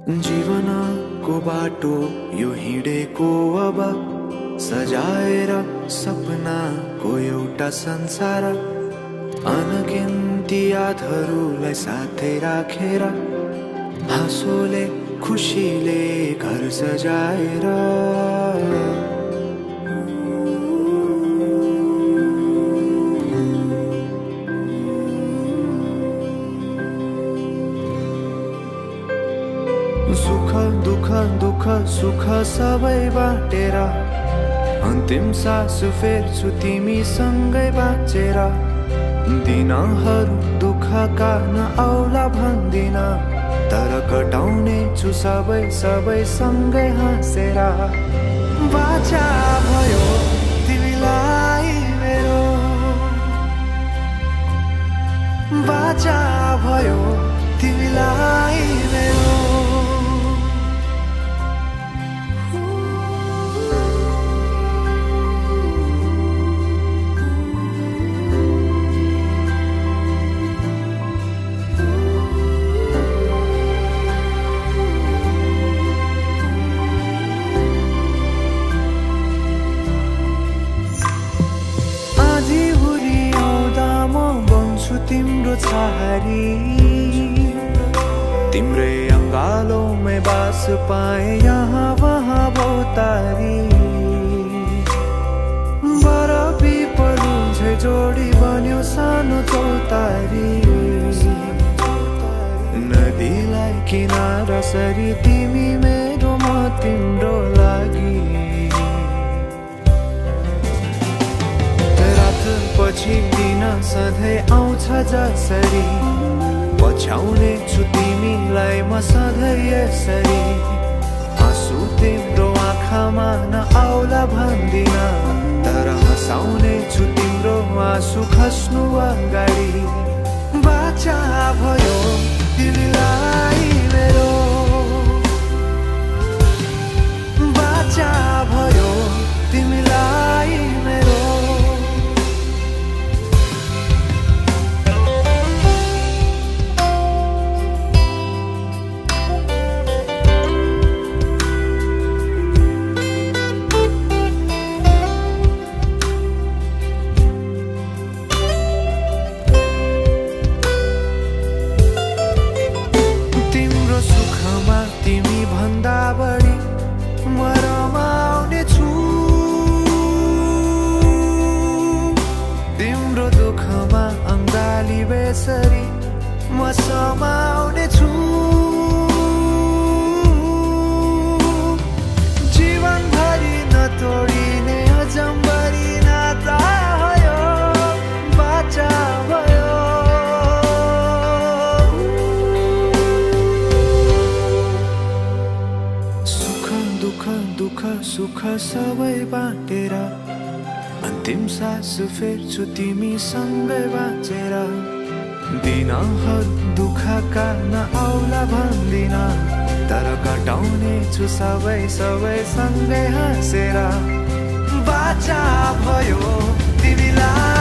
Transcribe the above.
जीवनको बाटो यो हिँडेको अब सजाएर सपनाको एउटा संसार अनगिन्ती यादहरूलाई साथै राखेर हाँसोले खुसीले घर सजाएर सुख दुख दुख सुख सबै बाटेर अन्तिम सास फेर्छु तिमीसँगै बाँचेर दिनहरू दुःखका नआउला भन्दिन तर कटाउने छु सबै सबै सँगै हाँसेर बाचा भयो तिमीलाई मेरो बाचा भयो तिमीलाई मेरो तिम्रो छहारी तिम्रै अंगालों में बास पाए यहाँ वहाँ बहुतारी बरफी पलु झै जोडी बन्यो सानो चौतारी नदीलाई किनारा सरी तिमी मेरो म तिम्रो लागि पछि दिन सधैँ आउँछ जसरी पछ्याउने छु तिमीलाई म सधैँ यसरी आँसु तिम्रो आँखामा नआउला भन्दिन तर हँसाउने छु तिम्रो आँसु खस्नु अगाडि बाचा भयो तिमीलाई मेरो बाचा भयो तिमीलाई मेरो तिमी भन्दा बढी म रमाउने छु तिम्रो दुःखमा अंगाली बेसरी म समाउने छु जीवनभरि नतोडिने अजम्बरी नाता भयो बाचा भयो दुःख सुख सबै बाटेर अन्तिम सास फेर्छु तिमीसँगै बाँचेर दिनहरू दुःखका नआउला भन्दिन तर कटाउने छु सबै सबै सँगै हाँसेर बाचा भयो तिमीलाई